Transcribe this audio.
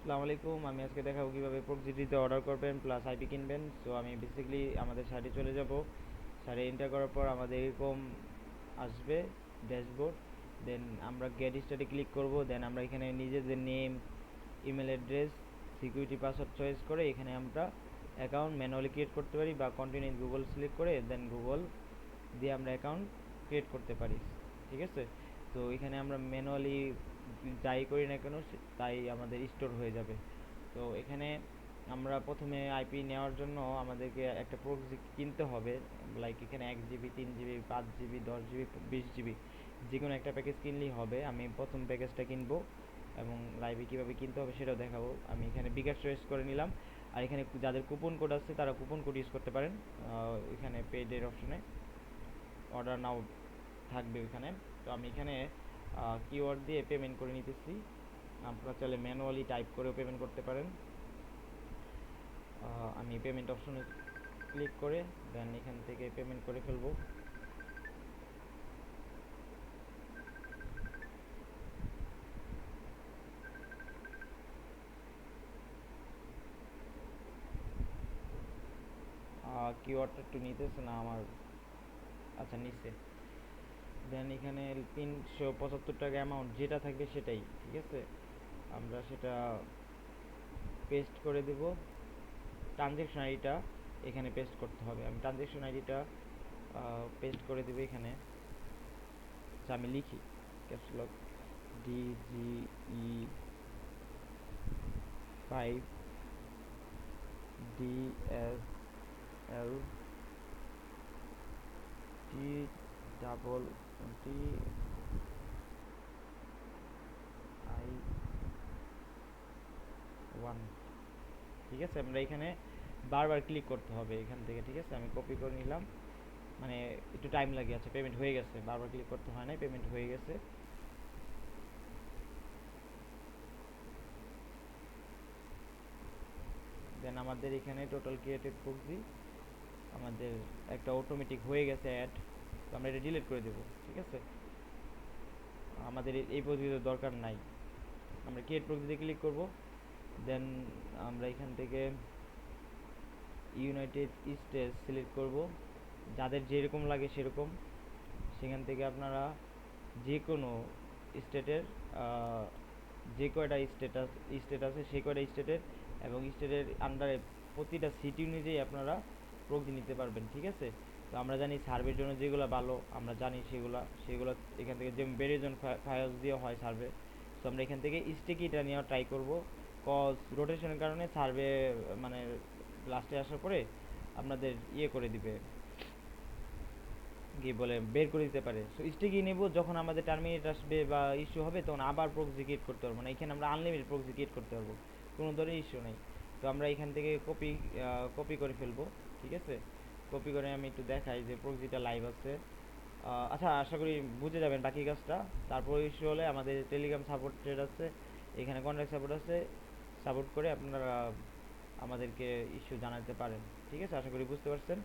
আসসালামু আলাইকুম। আমি আজকে দেখাবো কিভাবে প্রক্সিটিতে অর্ডার করবেন প্লাস আইপি কিনবেন। সো আমি বেসিক্যালি আমাদের সাইটে চলে যাব। সাইটে এন্টার করার পর আমাদের এরকম আসবে ড্যাশবোর্ড। দেন আমরা গেট স্টার্টে ক্লিক করব। দেন আমরা এখানে নিজেদের name, email address, security password choice করে এখানে আমরা অ্যাকাউন্ট ম্যানুয়ালি ক্রিয়েট করতে পারি বা কন্টিনিউ গুগল সিলেক্ট করে দেন গুগল দিয়ে আমরা অ্যাকাউন্ট ক্রিয়েট করতে পারি। ঠিক আছে, তো এখানে আমরা ম্যানুয়ালি যাই করি না কেন তাই আমাদের স্টোর হয়ে যাবে। তো এখানে আমরা প্রথমে আইপি নেওয়ার জন্য আমাদেরকে একটা প্রক্সি কিনতে হবে। লাইক এখানে 1 GB, 3 GB, 5 GB, 10 GB, 20 GB, যে কোনো একটা প্যাকেজ কিনলেই হবে। আমি প্রথম প্যাকেজটা কিনবো এবং লাইভে কীভাবে কিনতে হবে সেটাও দেখাবো। আমি এখানে বিকাশ চয়েস করে নিলাম। আর এখানে যাদের কুপন কোড আছে তারা কুপন কোড ইউজ করতে পারেন। এখানে পেডের অপশনে অর্ডার নাও থাকবে এখানে। তো আমি এখানে কিওয়ার্ড দিয়ে পেমেন্ট করে নিতেছি। আপনারা চাইলে ম্যানুয়ালি টাইপ করেও পেমেন্ট করতে পারেন। আমি পেমেন্ট অপশনে ক্লিক করে দেন এখান থেকে পেমেন্ট করে ফেলবো। কিওয়ার্ডটা একটু নিতেছে না আমার। আচ্ছা, নিচে দেন এখানে 375 টাকা অ্যামাউন্ট যেটা থাকবে সেটাই, ঠিক আছে, আমরা সেটা পেস্ট করে দেব। ট্রানজ্যাকশন আইডিটা এখানে পেস্ট করতে হবে। আমি ট্রানজ্যাকশন আইডিটা পেস্ট করে দেবো এখানে। আচ্ছা, আমি লিখি ক্যাপসলক DSLT1। ঠিক আছে, আমরা এখানে বারবার ক্লিক করতে হবে এখান থেকে। ঠিক আছে, আমি কপি করে নিলাম, মানে একটু টাইম লাগে। আচ্ছা, পেমেন্ট হয়ে গেছে, বারবার ক্লিক করতে হয় না, পেমেন্ট হয়ে গেছে। দেন আমাদের এখানে টোটাল ক্রিয়েটেড প্রক্সি আমাদের একটা অটোমেটিক হয়ে গেছে অ্যাড। তো আমরা এটা ডিলিট করে দেব। ঠিক আছে, আমাদের এই প্রক্সির দরকার নাই। আমরা ক্রিয়েট প্রক্সিতে ক্লিক করব। দেন আমরা এখান থেকে ইউনাইটেড স্টেটস সিলেক্ট করব। যাদের যেরকম লাগে সেরকম, সেখান থেকে আপনারা যে কোনো স্টেটের যে কয়টা স্টেট আছে সেই কয়টা স্টেটের এবং স্টেটের আন্ডারে প্রতিটা সিটি অনুযায়ী আপনারা প্রক্সি নিতে পারবেন। ঠিক আছে, তো আমরা জানি সার্ভের জন্য যেগুলো ভালো আমরা জানি সেগুলো এখান থেকে যেমন বেরিজন ফায়ার্স দিয়ে হয় সার্ভে। তো আমরা এখান থেকে স্টিকিটা নেওয়া ট্রাই করব। কজ রোটেশনের কারণে সার্ভে মানে লাস্টে আসার পরে আপনাদের করে দিবে, কি বলে, বের করে দিতে পারে। সো স্টিকি নেব যখন আমাদের টার্মিনেট আসবে বা ইস্যু হবে তখন আবার প্রক্সি ক্রিয়েট করতে পারবো না। এখানে আমরা আনলিমিটেড প্রক্সি ক্রিয়েট করতে পারবো, কোনো ধরনের ইস্যু নেই। তো আমরা এখান থেকে কপি করে ফেলবো। ঠিক আছে, কপি করে আমি একটু দেখাই যে প্রক্সিটা লাইভ আছে। আচ্ছা, আশা করি বুঝে যাবেন বাকি কাজটা। তারপর ইস্যু হলে আমাদের টেলিগ্রাম সাপোর্টেড আছে, এখানে কন্ট্যাক্ট সাপোর্ট আছে, সাপোর্ট করে আপনারা আমাদেরকে ইস্যু জানাতে পারেন। ঠিক আছে, আশা করি বুঝতে পারছেন।